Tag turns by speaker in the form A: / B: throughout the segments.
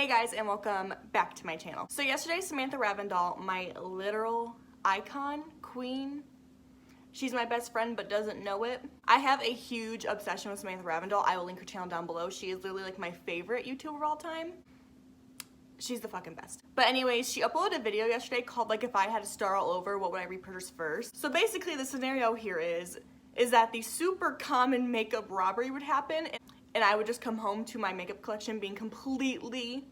A: Hey guys, and welcome back to my channel. So yesterday, Samantha Ravndal, my literal icon, queen, she's my best friend but doesn't know it. I have a huge obsession with Samantha Ravndal. I will link her channel down below. She is literally like my favorite YouTuber of all time. She's the fucking best. But anyways, she uploaded a video yesterday called like, if I had to start all over, what would I repurchase first? So basically the scenario here is that the super common makeup robbery would happen and I would just come home to my makeup collection being completely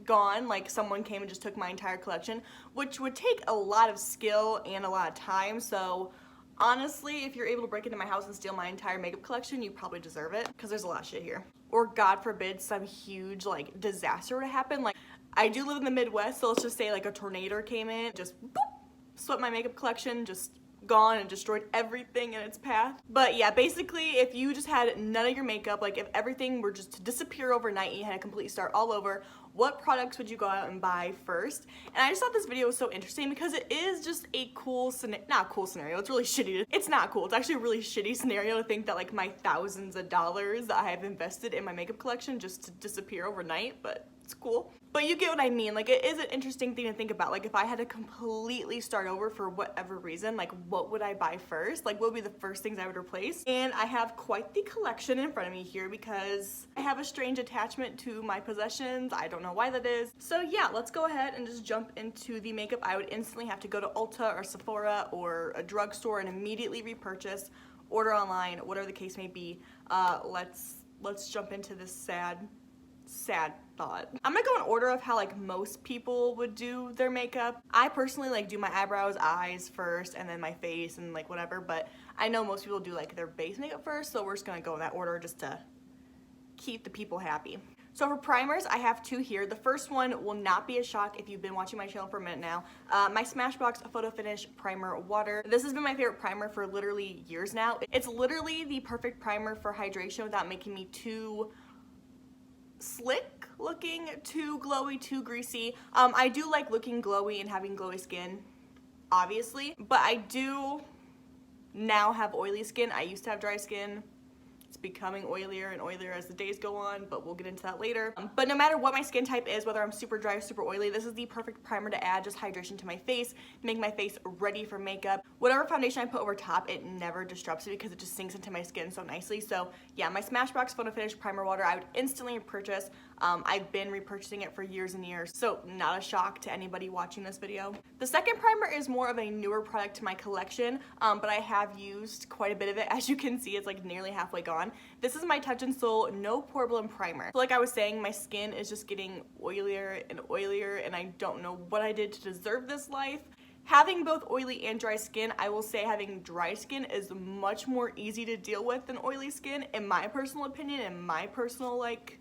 A: gone, like someone came and just took my entire collection, which would take a lot of skill and a lot of time. So honestly, if you're able to break into my house and steal my entire makeup collection, you probably deserve it, because there's a lot of shit here. Or God forbid some huge like disaster would happen. Like, I do live in the Midwest, so let's just say like a tornado came in, just boop, swept my makeup collection, just gone and destroyed everything in its path. But yeah, basically if you just had none of your makeup, like if everything were just to disappear overnight and you had to completely start all over, what products would you go out and buy first? And I just thought this video was so interesting because it is just a cool not cool scenario, it's really shitty. It's not cool, it's actually a really shitty scenario to think that like my thousands of dollars that I have invested in my makeup collection just to disappear overnight, but it's cool. But you get what I mean, like it is an interesting thing to think about. Like if I had to completely start over for whatever reason, like what would I buy first? Like what would be the first things I would replace? And I have quite the collection in front of me here because I have a strange attachment to my possessions. I don't know why that is. So yeah, let's go ahead and just jump into the makeup. I would instantly have to go to Ulta or Sephora or a drugstore and immediately repurchase, order online, whatever the case may be. Let's jump into this sad thought. I'm gonna go in order of how like most people would do their makeup. I personally like do my eyebrows, eyes first, and then my face and like whatever, but I know most people do like their base makeup first, so we're just gonna go in that order just to keep the people happy. So for primers, I have two here. The first one will not be a shock if you've been watching my channel for a minute now. My Smashbox Photo Finish Primer Water. This has been my favorite primer for literally years now. It's literally the perfect primer for hydration without making me too slick looking, too glowy, too greasy. I do like looking glowy and having glowy skin, obviously, but I do now have oily skin. I used to have dry skin. It's becoming oilier and oilier as the days go on, but we'll get into that later. But no matter what my skin type is, whether I'm super dry or super oily, this is the perfect primer to add just hydration to my face, make my face ready for makeup. Whatever foundation I put over top, it never disrupts it because it just sinks into my skin so nicely. So yeah, my Smashbox Photo Finish Primer Water, I would instantly purchase. I've been repurchasing it for years and years, so not a shock to anybody watching this video. The second primer is more of a newer product to my collection, but I have used quite a bit of it. As you can see, it's like nearly halfway gone. This is my Touch in Sol No Pore Bloom Primer. So like I was saying, my skin is just getting oilier and oilier, and I don't know what I did to deserve this life. Having both oily and dry skin, I will say having dry skin is much more easy to deal with than oily skin, in my personal opinion, and my personal like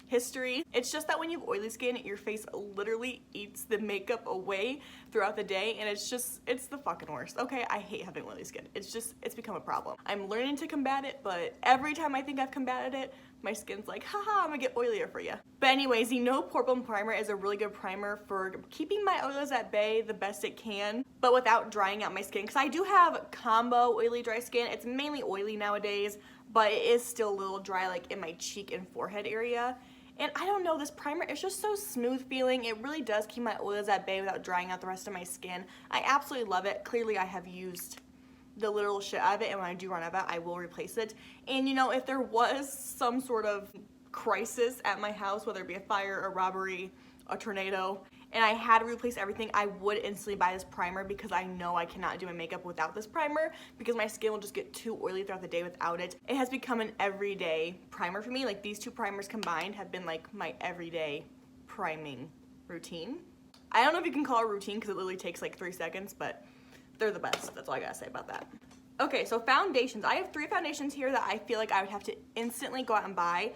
A: history. It's just that when you have oily skin, your face literally eats the makeup away throughout the day, and it's the fucking worst. Okay, I hate having oily skin. It's become a problem. I'm learning to combat it, but every time I think I've combated it, my skin's like, haha, I'm gonna get oilier for you. But anyways, the No Pore Bloom Primer is a really good primer for keeping my oils at bay the best it can, but without drying out my skin, because I do have combo oily dry skin. It's mainly oily nowadays, but it is still a little dry like in my cheek and forehead area. And I don't know, this primer is just so smooth feeling. It really does keep my oils at bay without drying out the rest of my skin. I absolutely love it. Clearly I have used the literal shit out of it, and when I do run out of it, I will replace it. And you know, if there was some sort of crisis at my house, whether it be a fire, a robbery, a tornado, and I had to replace everything, I would instantly buy this primer because I know I cannot do my makeup without this primer because my skin will just get too oily throughout the day without it. It has become an everyday primer for me. Like these two primers combined have been like my everyday priming routine. I don't know if you can call it a routine because it literally takes like 3 seconds, but they're the best. That's all I gotta say about that. Okay, so foundations. I have 3 foundations here that I feel like I would have to instantly go out and buy.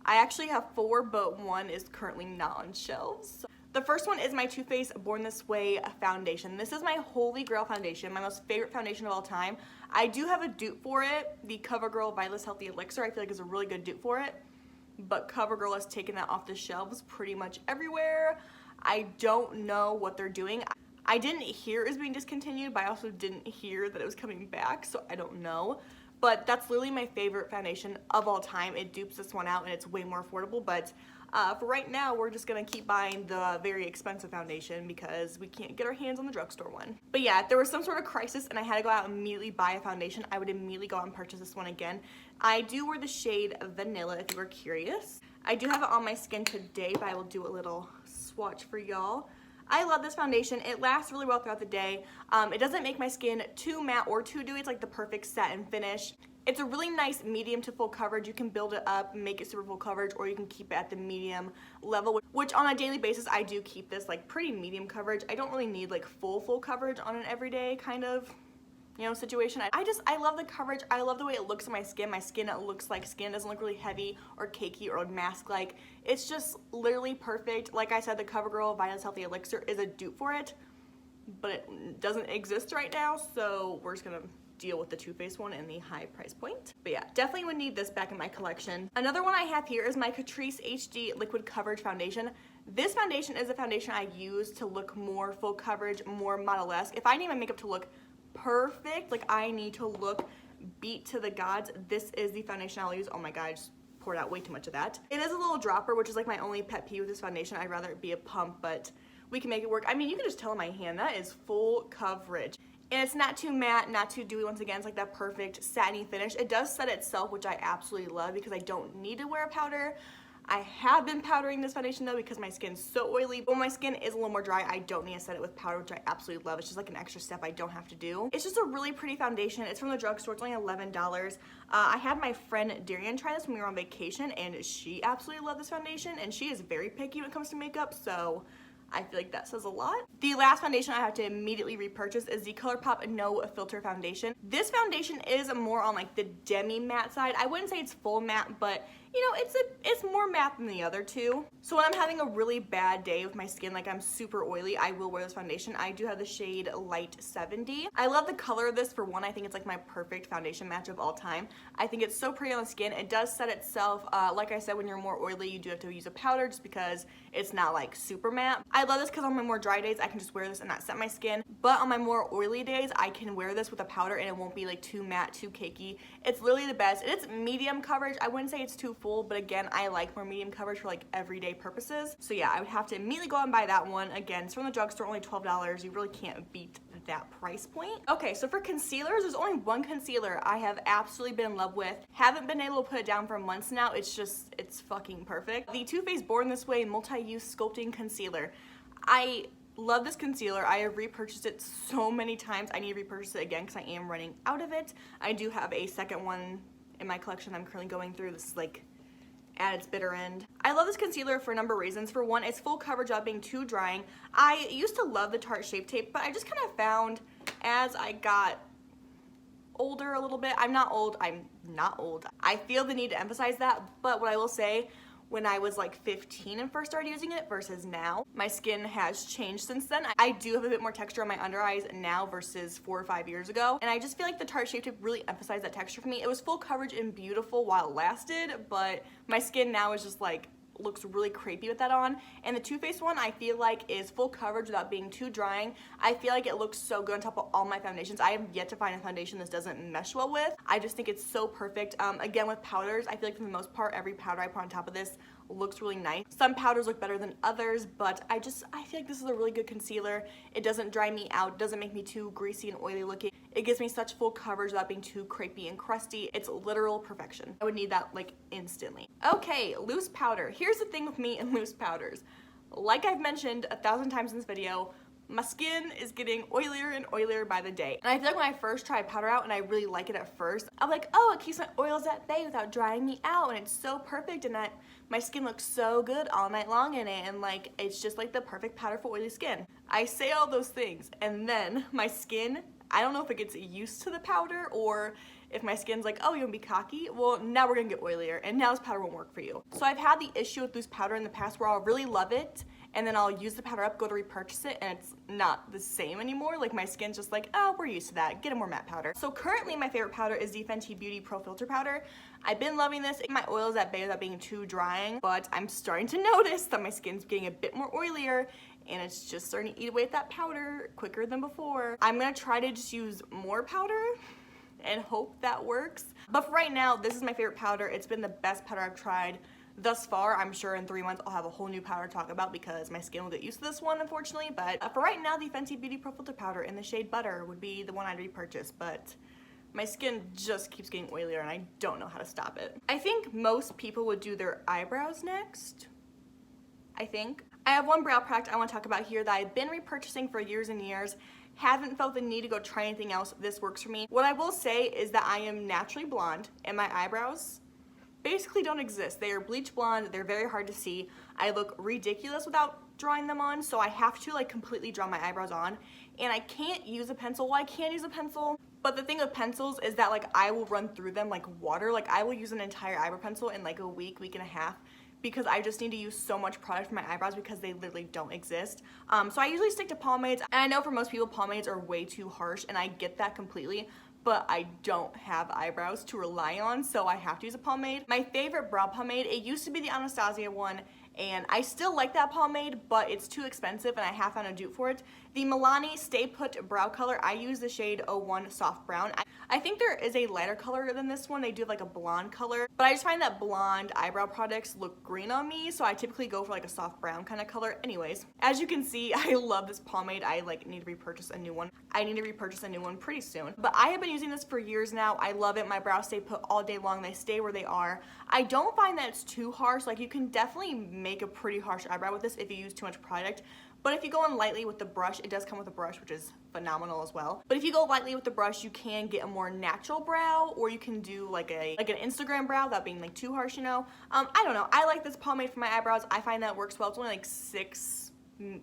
A: I actually have 4, but one is currently not on shelves. The first one is my Too Faced Born This Way foundation. This is my holy grail foundation, my most favorite foundation of all time. I do have a dupe for it, the CoverGirl Vitalist Healthy Elixir. I feel like is a really good dupe for it, but CoverGirl has taken that off the shelves pretty much everywhere. I don't know what they're doing. I didn't hear it was being discontinued, but I also didn't hear that it was coming back, so I don't know. But that's literally my favorite foundation of all time. It dupes this one out and it's way more affordable, but For right now, we're just gonna keep buying the very expensive foundation because we can't get our hands on the drugstore one. But yeah, if there was some sort of crisis and I had to go out and immediately buy a foundation, I would immediately go out and purchase this one again. I do wear the shade Vanilla if you were curious. I do have it on my skin today, but I will do a little swatch for y'all. I love this foundation. It lasts really well throughout the day. It doesn't make my skin too matte or too dewy. It's like the perfect satin finish. It's a really nice medium to full coverage. You can build it up and make it super full coverage, or you can keep it at the medium level, which on a daily basis, I do keep this like pretty medium coverage. I don't really need like full coverage on an everyday kind of, you know, situation. I love the coverage. I love the way it looks on my skin. My skin, it looks like skin. It doesn't look really heavy or cakey or mask-like. It's just literally perfect. Like I said, the CoverGirl Vital's Healthy Elixir is a dupe for it, but it doesn't exist right now, so we're just gonna deal with the Too Faced one in the high price point. But yeah, definitely would need this back in my collection. Another one I have here is my Catrice HD Liquid Coverage Foundation. This foundation is a foundation I use to look more full coverage, more model-esque. If I need my makeup to look perfect, like I need to look beat to the gods, this is the foundation I'll use. Oh my god, I just poured out way too much of that. It is a little dropper, which is like my only pet peeve with this foundation. I'd rather it be a pump, but we can make it work. I mean, you can just tell in my hand, that is full coverage. And it's not too matte, not too dewy. Once again, it's like that perfect satiny finish. It does set itself, which I absolutely love because I don't need to wear a powder. I have been powdering this foundation though because my skin's so oily. But when my skin is a little more dry, I don't need to set it with powder, which I absolutely love. It's just like an extra step I don't have to do. It's just a really pretty foundation. It's from the drugstore. It's only $11. I had my friend Darian try this when we were on vacation, and she absolutely loved this foundation. And she is very picky when it comes to makeup, so I feel like that says a lot. The last foundation I have to immediately repurchase is the ColourPop No Filter Foundation. This foundation is more on like the demi matte side. I wouldn't say it's full matte, but you know, it's more matte than the other two. So when I'm having a really bad day with my skin, like I'm super oily, I will wear this foundation. I do have the shade Light 70. I love the color of this. For one, I think it's like my perfect foundation match of all time. I think it's so pretty on the skin. It does set itself. Like I said, when you're more oily, you do have to use a powder just because it's not like super matte. I love this because on my more dry days, I can just wear this and not set my skin. But on my more oily days, I can wear this with a powder and it won't be like too matte, too cakey. It's literally the best. It's medium coverage. I wouldn't say it's too full, but again, I like more medium coverage for like everyday purposes. So yeah, I would have to immediately go out and buy that one. Again, it's from the drugstore, only $12. You really can't beat that price point. Okay, so for concealers, there's only one concealer I have absolutely been in love with. Haven't been able to put it down for months now. It's fucking perfect. The Too Faced Born This Way Multi-Use Sculpting Concealer. I love this concealer. I have repurchased it so many times. I need to repurchase it again because I am running out of it. I do have a second one in my collection I'm currently going through. This is like at its bitter end. I love this concealer for a number of reasons. For one, it's full coverage without being too drying. I used to love the Tarte Shape Tape, but I just kind of found as I got older a little bit, I'm not old. I feel the need to emphasize that, but what I will say, when I was like 15 and first started using it versus now, my skin has changed since then. I do have a bit more texture on my under eyes now versus 4 or 5 years ago. And I just feel like the Tarte Shape Tape really emphasized that texture for me. It was full coverage and beautiful while it lasted, but my skin now is just like, looks really crepey with that on. And the Too Faced one, I feel like is full coverage without being too drying. I feel like it looks so good on top of all my foundations. I have yet to find a foundation this doesn't mesh well with. I just think it's so perfect. Again, with powders, I feel like for the most part, every powder I put on top of this looks really nice. Some powders look better than others, but I feel like this is a really good concealer. It doesn't dry me out, doesn't make me too greasy and oily looking. It gives me such full coverage without being too crepey and crusty. It's literal perfection. I would need that like instantly. Okay, loose powder. Here's the thing with me and loose powders. Like I've mentioned 1,000 times in this video, my skin is getting oilier and oilier by the day. And I feel like when I first tried powder out and I really like it at first, I'm like, oh, it keeps my oils at bay without drying me out, and it's so perfect, and my skin looks so good all night long in it, and like it's just like the perfect powder for oily skin. I say all those things, and then my skin, I don't know if it gets used to the powder or if my skin's like, oh, you wanna be cocky? Well, now we're gonna get oilier, and now this powder won't work for you. So I've had the issue with loose powder in the past where I'll really love it, and then I'll use the powder up, go to repurchase it, and it's not the same anymore. Like my skin's just like, oh, we're used to that, get a more matte powder. So currently my favorite powder is the Fenty Beauty Pro Filter Powder. I've been loving this. My oil is at bay without being too drying, but I'm starting to notice that my skin's getting a bit more oilier, and it's just starting to eat away at that powder quicker than before. I'm gonna try to just use more powder and hope that works. But for right now, this is my favorite powder. It's been the best powder I've tried Thus far, I'm sure in 3 months I'll have a whole new powder to talk about because my skin will get used to this one, unfortunately. But for right now, the Fenty Beauty Pro Filter Powder in the shade Butter would be the one I'd repurchase. But my skin just keeps getting oilier and I don't know how to stop it. I think most people would do their eyebrows next. I think. I have one brow product I want to talk about here that I've been repurchasing for years and years. Haven't felt the need to go try anything else. This works for me. What I will say is that I am naturally blonde and my eyebrows basically don't exist. They are bleach blonde. They're very hard to see. I look ridiculous without drawing them on, so I have to like completely draw my eyebrows on, and I can't use a pencil. Well, I can use a pencil, but the thing with pencils is that like I will run through them like water. Like I will use an entire eyebrow pencil in like a week and a half because I just need to use so much product for my eyebrows because they literally don't exist. So I usually stick to pomades, and I know for most people pomades are way too harsh, and I get that completely, but I don't have eyebrows to rely on, so I have to use a pomade. My favorite brow pomade, it used to be the Anastasia one, and I still like that pomade, but it's too expensive and I have found a dupe for it. The Milani Stay Put Brow Color, I use the shade 01 Soft Brown. I think there is a lighter color than this one. They do have like a blonde color, but I just find that blonde eyebrow products look green on me, so I typically go for like a soft brown kind of color. Anyways, as you can see, I love this pomade. I like need to repurchase a new one. I need to repurchase a new one pretty soon, but I have been using this for years now. I love it. My brows stay put all day long. They stay where they are. I don't find that it's too harsh. Like you can definitely make a pretty harsh eyebrow with this if you use too much product. But if you go in lightly with the brush, it does come with a brush, which is phenomenal as well. But if you go lightly with the brush, you can get a more natural brow, or you can do like an Instagram brow without being like too harsh, you know. I don't know. I like this pomade for my eyebrows. I find that works well. It's only like $6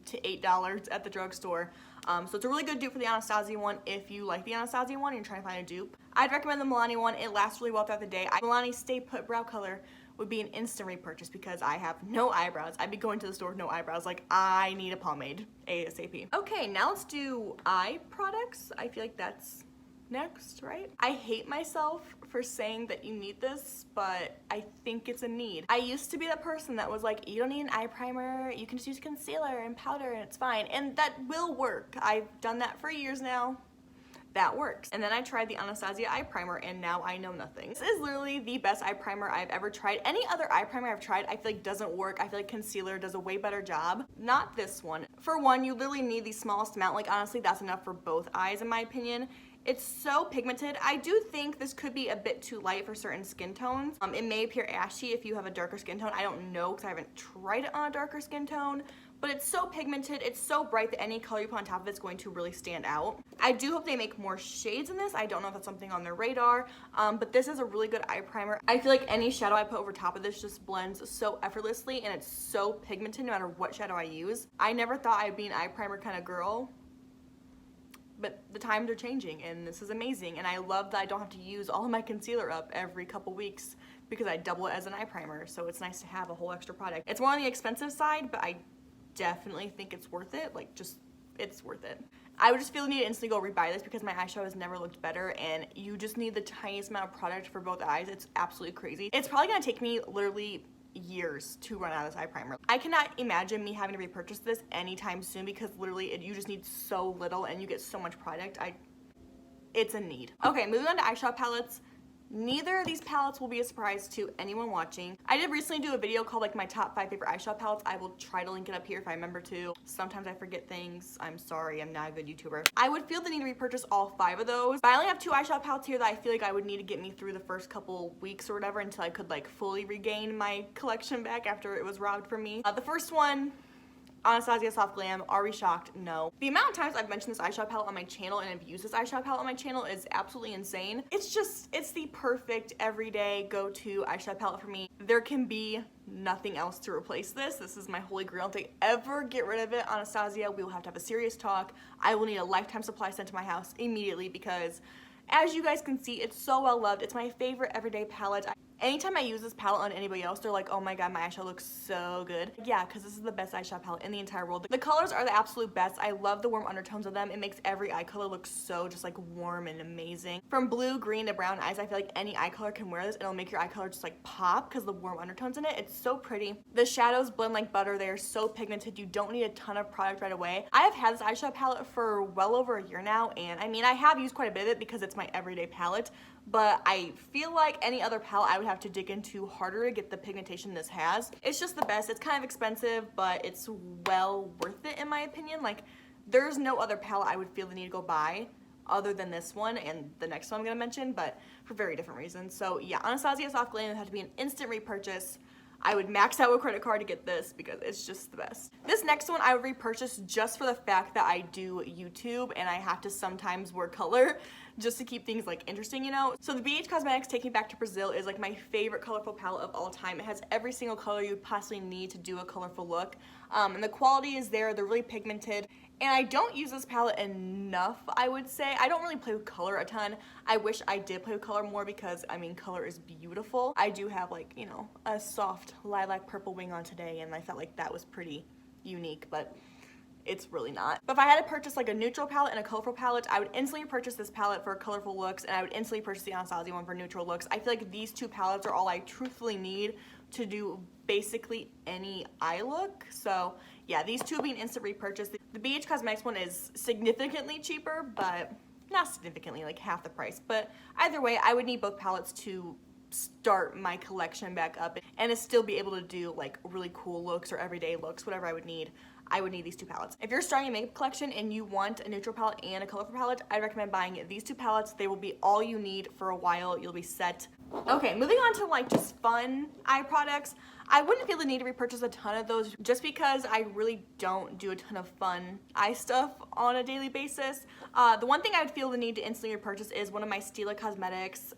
A: to $8 at the drugstore. So it's a really good dupe for the Anastasia one if you like the Anastasia one and you're trying to find a dupe. I'd recommend the Milani one. It lasts really well throughout the day. Milani Stay Put Brow Color would be an instant repurchase because I have no eyebrows. I'd be going to the store with no eyebrows. Like, I need a pomade ASAP. Okay, now let's do eye products. I feel like that's next, right? I hate myself for saying that you need this, but I think it's a need. I used to be that person that was like, you don't need an eye primer, you can just use concealer and powder and it's fine. And that will work. I've done that for years now. That works. And then I tried the Anastasia eye primer and now I know nothing. This is literally the best eye primer I've ever tried. Any other eye primer I've tried I feel like doesn't work. I feel like concealer does a way better job. Not this one. For one, you literally need the smallest amount. Like honestly, that's enough for both eyes in my opinion. It's so pigmented. I do think this could be a bit too light for certain skin tones. It may appear ashy if you have a darker skin tone. I don't know because I haven't tried it on a darker skin tone. But it's so pigmented, it's so bright that any color you put on top of it's going to really stand out. I do hope they make more shades in this. I don't know if that's something on their radar, but this is a really good eye primer. I feel like any shadow I put over top of this just blends so effortlessly and it's so pigmented no matter what shadow I use. I never thought I'd be an eye primer kind of girl, but the times are changing and this is amazing. And I love that I don't have to use all of my concealer up every couple weeks because I double it as an eye primer. So it's nice to have a whole extra product. It's more on the expensive side, but I definitely think it's worth it. Like just, it's worth it. I would just feel the need to instantly go rebuy this because my eyeshadow has never looked better and you just need the tiniest amount of product for both eyes. It's absolutely crazy. It's probably gonna take me literally years to run out of this eye primer. I cannot imagine me having to repurchase this anytime soon because literally you just need so little and you get so much product. It's a need. Okay, moving on to eyeshadow palettes. Neither of these palettes will be a surprise to anyone watching. I did recently do a video called like my top 5 favorite eyeshadow palettes. I will try to link it up here if I remember to. Sometimes I forget things. I'm sorry, I'm not a good YouTuber. I would feel the need to repurchase all 5 of those, but I only have 2 eyeshadow palettes here that I feel like I would need to get me through the first couple weeks or whatever until I could like fully regain my collection back after it was robbed from me. The first one, Anastasia Soft Glam. Are we shocked? No. The amount of times I've mentioned this eyeshadow palette on my channel and have used this eyeshadow palette on my channel is absolutely insane. It's the perfect everyday go-to eyeshadow palette for me. There can be nothing else to replace this. This is my holy grail. If they ever get rid of it, Anastasia, we will have to have a serious talk. I will need a lifetime supply sent to my house immediately because as you guys can see, it's so well loved. It's my favorite everyday palette. Anytime I use this palette on anybody else, they're like, oh my god, my eyeshadow looks so good. Yeah, because this is the best eyeshadow palette in the entire world. The colors are the absolute best. I love the warm undertones of them. It makes every eye color look so just like warm and amazing. From blue, green to brown eyes, I feel like any eye color can wear this. It'll make your eye color just like pop because the warm undertones in it. It's so pretty. The shadows blend like butter. They are so pigmented. You don't need a ton of product right away. I have had this eyeshadow palette for well over a year now, and I mean, I have used quite a bit of it because it's my everyday palette. but I feel like any other palette I would have to dig into harder to get the pigmentation this has. It's just the best. It's kind of expensive, but it's well worth it in my opinion. Like, there's no other palette I would feel the need to go buy other than this one and the next one I'm gonna mention, but for very different reasons. So yeah, Anastasia Soft Glam would have to be an instant repurchase. I would max out a credit card to get this because it's just the best. This next one I would repurchase just for the fact that I do YouTube and I have to sometimes wear color just to keep things like interesting, you know? So the BH Cosmetics Take Me Back to Brazil is like my favorite colorful palette of all time. It has every single color you would possibly need to do a colorful look. And the quality is there, they're really pigmented. And I don't use this palette enough, I would say. I don't really play with color a ton. I wish I did play with color more because, I mean, color is beautiful. I do have like, you know, a soft lilac purple wing on today and I felt like that was pretty unique, but it's really not. But if I had to purchase like a neutral palette and a colorful palette, I would instantly purchase this palette for colorful looks and I would instantly purchase the Anastasia one for neutral looks. I feel like these two palettes are all I truthfully need to do basically any eye look. So yeah, these two being instant repurchase. The BH Cosmetics one is significantly cheaper, but not significantly, like half the price. But either way, I would need both palettes to start my collection back up and to still be able to do like really cool looks or everyday looks, whatever I would need these two palettes. If you're starting a makeup collection and you want a neutral palette and a colorful palette, I'd recommend buying these two palettes. They will be all you need for a while. You'll be set. Okay, moving on to like just fun eye products. I wouldn't feel the need to repurchase a ton of those just because I really don't do a ton of fun eye stuff on a daily basis. The one thing I would feel the need to instantly repurchase is one of my Stila Cosmetics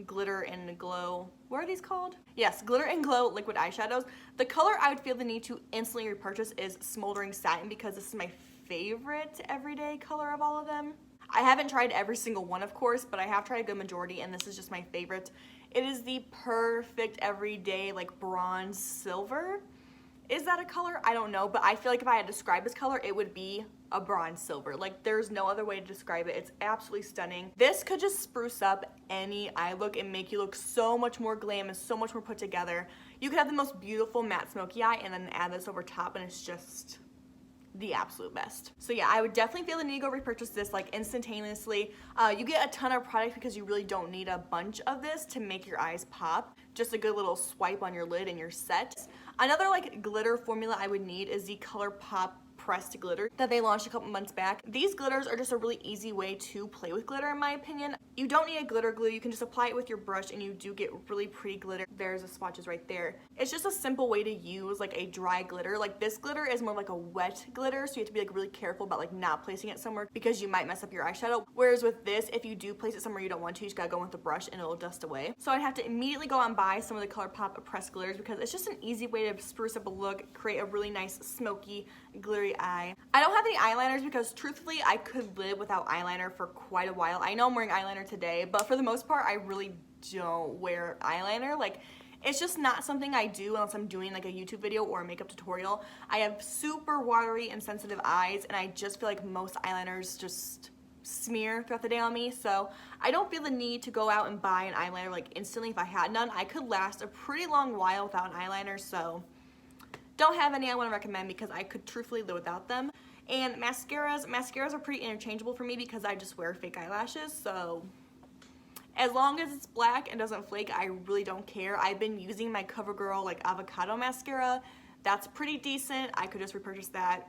A: Glitter and Glow, what are these called? Yes, Glitter and Glow liquid eyeshadows. The color I would feel the need to instantly repurchase is Smoldering Satin because this is my favorite everyday color of all of them. I haven't tried every single one, of course, but I have tried a good majority, and this is just my favorite. It is the perfect everyday, like, bronze silver. Is that a color? I don't know, but I feel like if I had to describe this color, it would be a bronze silver. Like, there's no other way to describe it. It's absolutely stunning. This could just spruce up any eye look and make you look so much more glam and so much more put together. You could have the most beautiful matte smoky eye and then add this over top, and it's just the absolute best. So yeah, I would definitely feel the need to go repurchase this like instantaneously. You get a ton of product because you really don't need a bunch of this to make your eyes pop. Just a good little swipe on your lid and you're set. Another like glitter formula I would need is the ColourPop pressed glitter that they launched a couple months back. These glitters are just a really easy way to play with glitter in my opinion. You don't need a glitter glue, you can just apply it with your brush and you do get really pretty glitter. There's the swatches right there. It's just a simple way to use like a dry glitter. Like this glitter is more like a wet glitter, so you have to be like really careful about like not placing it somewhere because you might mess up your eyeshadow. Whereas with this, if you do place it somewhere you don't want to, you just gotta go with the brush and it'll dust away. So I'd have to immediately go out and buy some of the ColourPop pressed glitters because it's just an easy way to spruce up a look, create a really nice smoky, glittery eye. I don't have any eyeliners because truthfully I could live without eyeliner for quite a while. I know I'm wearing eyeliner today, but for the most part I really don't wear eyeliner. Like, it's just not something I do unless I'm doing like a YouTube video or a makeup tutorial. I have super watery and sensitive eyes and I just feel like most eyeliners just smear throughout the day on me, so I don't feel the need to go out and buy an eyeliner like instantly. If I had none, I could last a pretty long while without an eyeliner, so don't have any I want to recommend because I could truthfully live without them. And mascaras are pretty interchangeable for me because I just wear fake eyelashes, so as long as it's black and doesn't flake, I really don't care. I've been using my CoverGirl like avocado mascara. That's pretty decent. I could just repurchase that.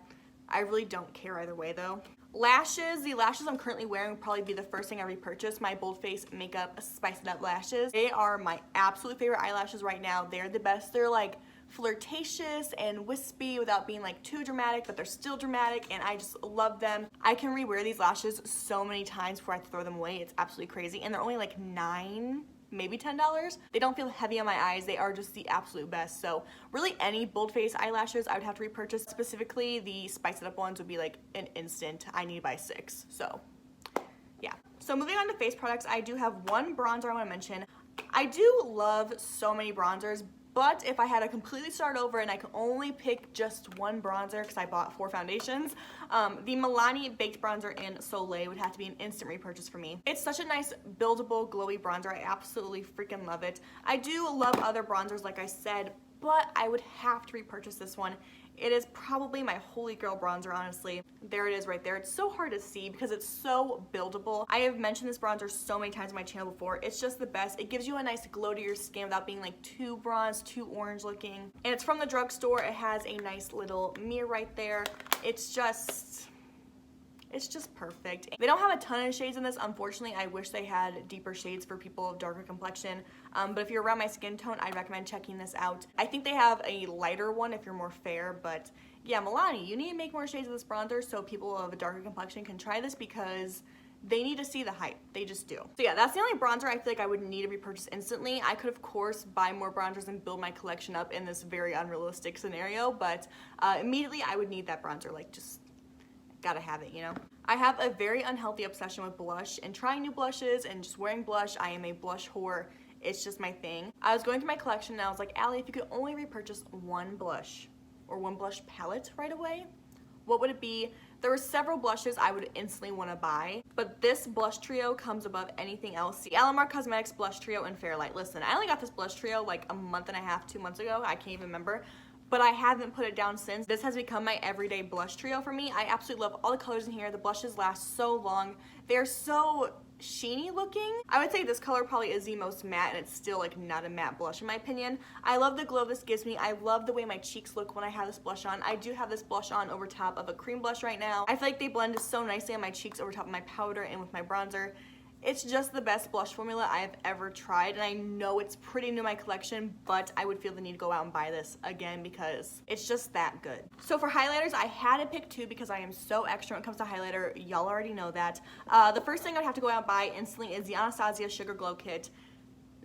A: I really don't care either way though. Lashes, the lashes I'm currently wearing will probably be the first thing I repurchase. My Bold Face Makeup Spice It Up lashes. They are my absolute favorite eyelashes right now. They're the best. They're like flirtatious and wispy without being like too dramatic, but they're still dramatic and I just love them. I can rewear these lashes so many times before I have to throw them away. It's absolutely crazy and they're only like $9, maybe $10. They don't feel heavy on my eyes. They are just the absolute best. So really any bold face eyelashes I would have to repurchase. Specifically the Spice It Up ones would be like an instant. I need to buy 6. So yeah. So moving on to face products, I do have one bronzer I want to mention. I do love so many bronzers, but if I had to completely start over and I could only pick just one bronzer because I bought 4 foundations, the Milani Baked Bronzer in Soleil would have to be an instant repurchase for me. It's such a nice buildable glowy bronzer. I absolutely freaking love it. I do love other bronzers like I said, but I would have to repurchase this one It is probably my holy grail bronzer, honestly. There it is right there. It's so hard to see because it's so buildable. I have mentioned this bronzer so many times on my channel before. It's just the best. It gives you a nice glow to your skin without being like too bronzed, too orange looking. And it's from the drugstore. It has a nice little mirror right there. It's just perfect. They don't have a ton of shades in this, unfortunately. I wish they had deeper shades for people of darker complexion, but if you're around my skin tone, I recommend checking this out. I think they have a lighter one if you're more fair, but yeah, Milani, you need to make more shades of this bronzer so people of a darker complexion can try this because they need to see the hype. They just do. So yeah, that's the only bronzer I feel like I would need to repurchase instantly. I could, of course, buy more bronzers and build my collection up in this very unrealistic scenario, but immediately I would need that bronzer, like just gotta have it, you know? I have a very unhealthy obsession with blush and trying new blushes and just wearing blush. I am a blush whore. It's just my thing. I was going through my collection and I was like, Allie, if you could only repurchase one blush or one blush palette right away, what would it be? There were several blushes I would instantly want to buy, but this blush trio comes above anything else. The Alamar Cosmetics Blush Trio in Fairlight. Listen, I only got this blush trio like a month and a half, 2 months ago. I can't even remember. But I haven't put it down since. This has become my everyday blush trio for me. I absolutely love all the colors in here. The blushes last so long. They're so sheeny looking. I would say this color probably is the most matte, and it's still like not a matte blush in my opinion. I love the glow this gives me. I love the way my cheeks look when I have this blush on. I do have this blush on over top of a cream blush right now. I feel like they blend so nicely on my cheeks over top of my powder and with my bronzer. It's just the best blush formula I have ever tried, and I know it's pretty new in my collection, but I would feel the need to go out and buy this again because it's just that good. So for highlighters, I had to pick two because I am so extra when it comes to highlighter. Y'all already know that. The first thing I'd have to go out and buy instantly is the Anastasia Sugar Glow Kit.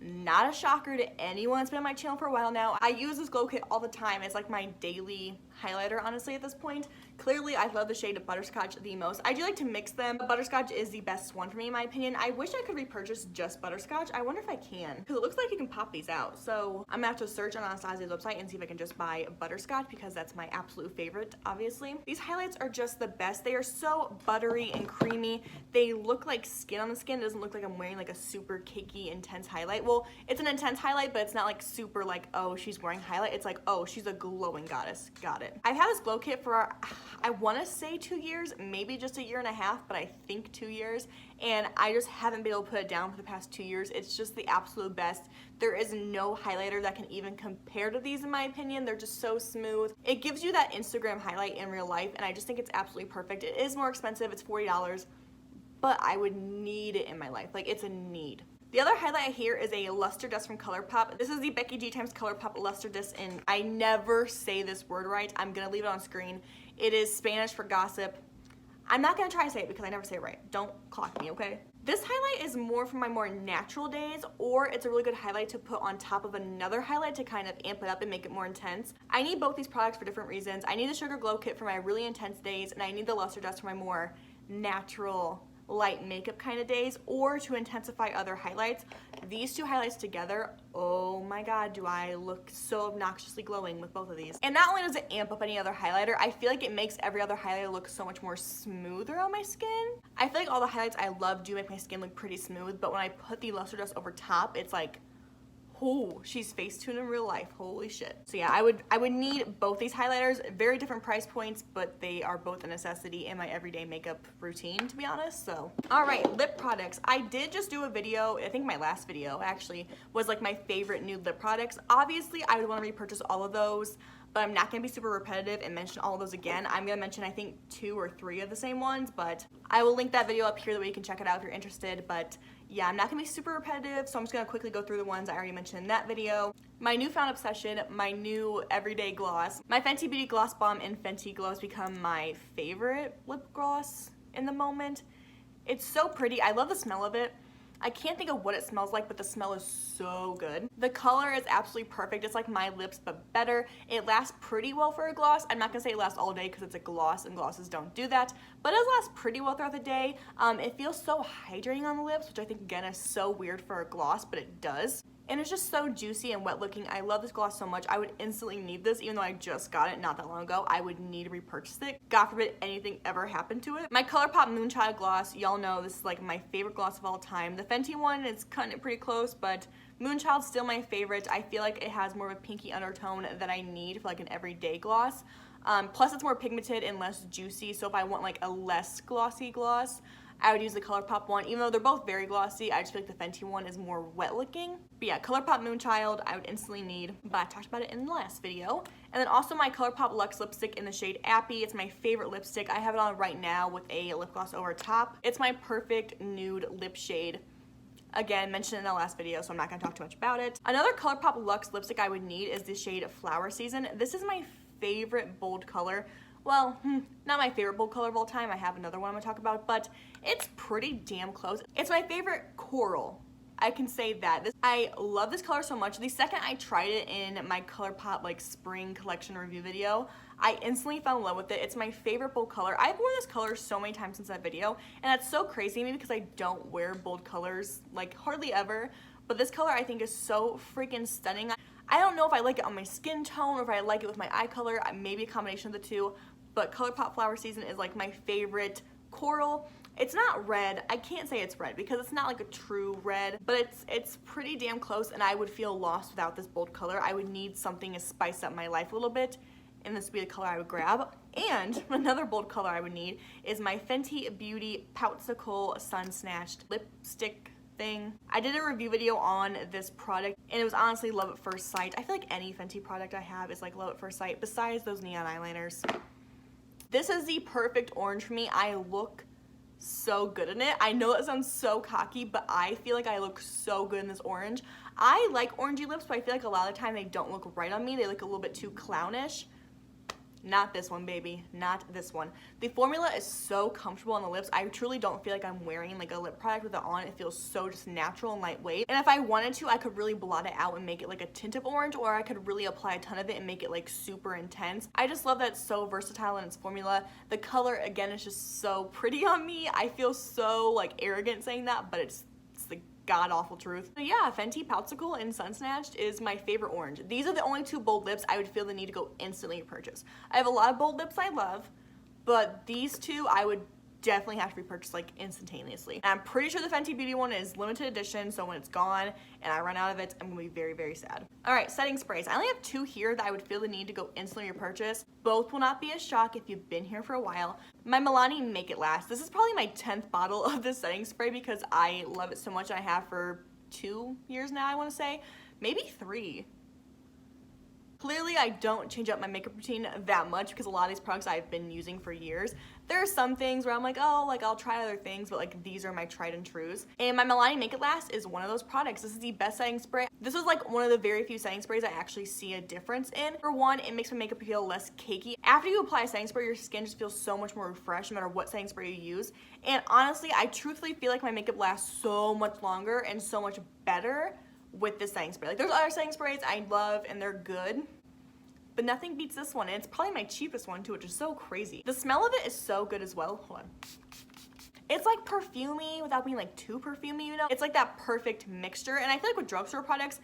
A: Not a shocker to anyone that's been on my channel for a while now. I use this glow kit all the time. It's like my daily highlighter, honestly, at this point. Clearly, I love the shade of Butterscotch the most. I do like to mix them, but Butterscotch is the best one for me, in my opinion. I wish I could repurchase just Butterscotch. I wonder if I can, because it looks like you can pop these out. So I'm gonna have to search on Anastasia's website and see if I can just buy Butterscotch, because that's my absolute favorite, obviously. These highlights are just the best. They are so buttery and creamy. They look like skin on the skin. It doesn't look like I'm wearing like a super cakey, intense highlight. Well, it's an intense highlight, but it's not like super like, oh, she's wearing highlight. It's like, oh, she's a glowing goddess. Got it. I've had this glow kit for, I want to say 2 years, maybe just 1.5 years, but I think 2 years. And I just haven't been able to put it down for the past 2 years. It's just the absolute best. There is no highlighter that can even compare to these, in my opinion. They're just so smooth. It gives you that Instagram highlight in real life, and I just think it's absolutely perfect. It is more expensive. It's $40, but I would need it in my life. Like, it's a need. The other highlight here is a Luster Dust from ColourPop. This is the Becky G times ColourPop Luster Dust, and I never say this word right. I'm gonna leave it on screen. It is Spanish for gossip. I'm not gonna try to say it because I never say it right. Don't clock me, okay? This highlight is more for my more natural days, or it's a really good highlight to put on top of another highlight to kind of amp it up and make it more intense. I need both these products for different reasons. I need the Sugar Glow Kit for my really intense days, and I need the Luster Dust for my more natural, light makeup kind of days, or to intensify other highlights. These two highlights together, oh my god, do I look so obnoxiously glowing with both of these. And not only does it amp up any other highlighter, I feel like it makes every other highlighter look so much more smoother on my skin. I feel like all the highlights I love do make my skin look pretty smooth, but when I put the Luster Dust over top, it's like, oh, she's Facetune in real life. Holy shit. So yeah, I would need both these highlighters. Very different price points, but they are both a necessity in my everyday makeup routine, to be honest. So, all right, lip products. I did just do a video, I think my last video actually, was like my favorite nude lip products. Obviously, I would want to repurchase all of those, but I'm not going to be super repetitive and mention all of those again. I'm going to mention, I think, 2 or 3 of the same ones, but I will link that video up here that way you can check it out if you're interested. But yeah, I'm not going to be super repetitive, so I'm just going to quickly go through the ones I already mentioned in that video. My newfound obsession, my new everyday gloss. My Fenty Beauty Gloss Bomb in Fenty Glow has become my favorite lip gloss in the moment. It's so pretty. I love the smell of it. I can't think of what it smells like, but the smell is so good. The color is absolutely perfect. It's like my lips, but better. It lasts pretty well for a gloss. I'm not gonna say it lasts all day because it's a gloss and glosses don't do that, but it lasts pretty well throughout the day. It feels so hydrating on the lips, which I think again is so weird for a gloss, but it does. And it's just so juicy and wet looking. I love this gloss so much. I would instantly need this, even though I just got it not that long ago. I would need to repurchase it. God forbid anything ever happened to it. My ColourPop Moonchild gloss, y'all know this is like my favorite gloss of all time. The Fenty one is cutting it pretty close, but Moonchild's still my favorite. I feel like it has more of a pinky undertone that I need for like an everyday gloss. Plus it's more pigmented and less juicy, so if I want like a less glossy gloss, I would use the ColourPop one. Even though they're both very glossy, I just feel like the Fenty one is more wet looking. But yeah, ColourPop Moonchild I would instantly need, but I talked about it in the last video. And then also my ColourPop Luxe lipstick in the shade Appy. It's my favorite lipstick. I have it on right now with a lip gloss over top. It's my perfect nude lip shade. Again, mentioned in the last video, so I'm not gonna talk too much about it. Another ColourPop Luxe lipstick I would need is the shade Flower Season. This is my favorite bold color. Well, not my favorite bold color of all time. I have another one I'm gonna talk about, but it's pretty damn close. It's my favorite coral. I can say that. I love this color so much. The second I tried it in my ColourPop like spring collection review video, I instantly fell in love with it. It's my favorite bold color. I've worn this color so many times since that video, and that's so crazy to me because I don't wear bold colors like hardly ever, but this color I think is so freaking stunning. I don't know if I like it on my skin tone or if I like it with my eye color, maybe a combination of the two, but ColourPop Flower Season is like my favorite coral. It's not red. I can't say it's red because it's not like a true red, but it's pretty damn close, and I would feel lost without this bold color. I would need something to spice up my life a little bit, and this would be the color I would grab. And another bold color I would need is my Fenty Beauty Poutsicle Sun Snatched lipstick thing. I did a review video on this product, and it was honestly love at first sight. I feel like any Fenty product I have is like love at first sight, besides those neon eyeliners. This is the perfect orange for me. I look so good in it. I know that sounds so cocky, but I feel like I look so good in this orange. I like orangey lips, but I feel like a lot of the time they don't look right on me. They look a little bit too clownish. Not this one, baby. Not this one. The formula is so comfortable on the lips. I truly don't feel like I'm wearing like a lip product with it on. It feels so just natural and lightweight. And if I wanted to, I could really blot it out and make it like a tint of orange, or I could really apply a ton of it and make it like super intense. I just love that it's so versatile in its formula. The color, again, is just so pretty on me. I feel so like arrogant saying that, but it's the god-awful truth. So yeah, Fenty Poutsicle in Sun Snatched is my favorite orange. These are the only two bold lips I would feel the need to go instantly purchase. I have a lot of bold lips I love, but these two I would definitely have to repurchase like instantaneously. And I'm pretty sure the Fenty Beauty one is limited edition, so when it's gone and I run out of it, I'm gonna be very, very sad. All right, setting sprays. I only have two here that I would feel the need to go instantly repurchase. Both will not be a shock if you've been here for a while. My Milani Make It Last. This is probably my 10th bottle of this setting spray because I love it so much. I have for 2 years now, I wanna say, maybe 3. Clearly, I don't change up my makeup routine that much because a lot of these products I've been using for years. There are some things where I'm like, oh, like I'll try other things, but like these are my tried and trues. And my Milani Make It Last is one of those products. This is the best setting spray. This is like one of the very few setting sprays I actually see a difference in. For one, it makes my makeup feel less cakey. After you apply a setting spray, your skin just feels so much more refreshed no matter what setting spray you use. And honestly, I truthfully feel like my makeup lasts so much longer and so much better with this setting spray. Like there's other setting sprays I love and they're good, but nothing beats this one, and it's probably my cheapest one too, which is so crazy. The smell of it is so good as well. Hold on. It's like perfumey without being like too perfumey, you know? It's like that perfect mixture, and I feel like with drugstore products,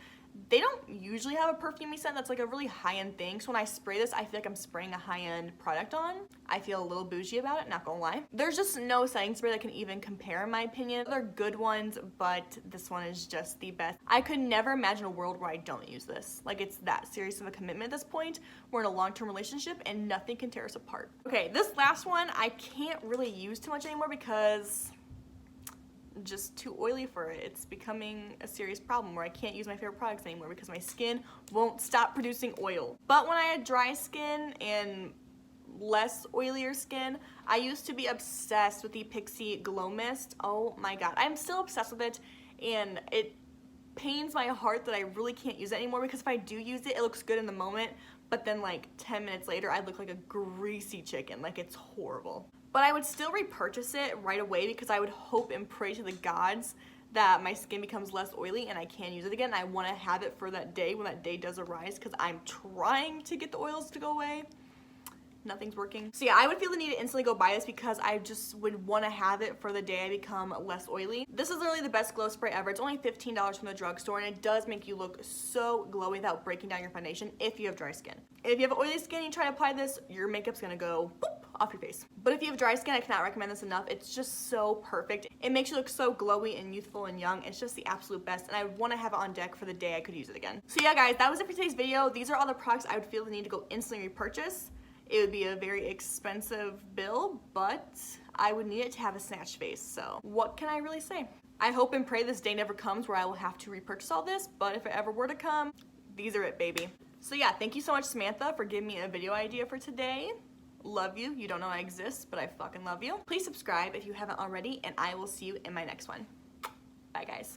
A: they don't usually have a perfumey scent that's like a really high-end thing. So when I spray this, I feel like I'm spraying a high-end product on. I feel a little bougie about it, not gonna lie. There's just no setting spray that can even compare in my opinion. They're good ones, but this one is just the best. I could never imagine a world where I don't use this. Like it's that serious of a commitment at this point. We're in a long-term relationship and nothing can tear us apart. Okay, this last one I can't really use too much anymore because just too oily for it. It's becoming a serious problem where I can't use my favorite products anymore because my skin won't stop producing oil. But when I had dry skin and less oilier skin, I used to be obsessed with the Pixi Glow Mist. Oh my god, I'm still obsessed with it, and it pains my heart that I really can't use it anymore because if I do use it, it looks good in the moment, but then like 10 minutes later, I look like a greasy chicken. Like it's horrible. But I would still repurchase it right away because I would hope and pray to the gods that my skin becomes less oily and I can use it again. I want to have it for that day when that day does arise because I'm trying to get the oils to go away. Nothing's working. So yeah, I would feel the need to instantly go buy this because I just would want to have it for the day I become less oily. This is literally the best glow spray ever. It's only $15 from the drugstore and it does make you look so glowy without breaking down your foundation if you have dry skin. If you have oily skin and you try to apply this, your makeup's gonna go boop off your face. But if you have dry skin, I cannot recommend this enough. It's just so perfect. It makes you look so glowy and youthful and young. It's just the absolute best and I want to have it on deck for the day I could use it again. So yeah guys, that was it for today's video. These are all the products I would feel the need to go instantly repurchase. It would be a very expensive bill, but I would need it to have a snatch face, so what can I really say? I hope and pray this day never comes where I will have to repurchase all this, but if it ever were to come, these are it, baby. So yeah, thank you so much, Samantha, for giving me a video idea for today. Love you. You don't know I exist, but I fucking love you. Please subscribe if you haven't already, and I will see you in my next one. Bye, guys.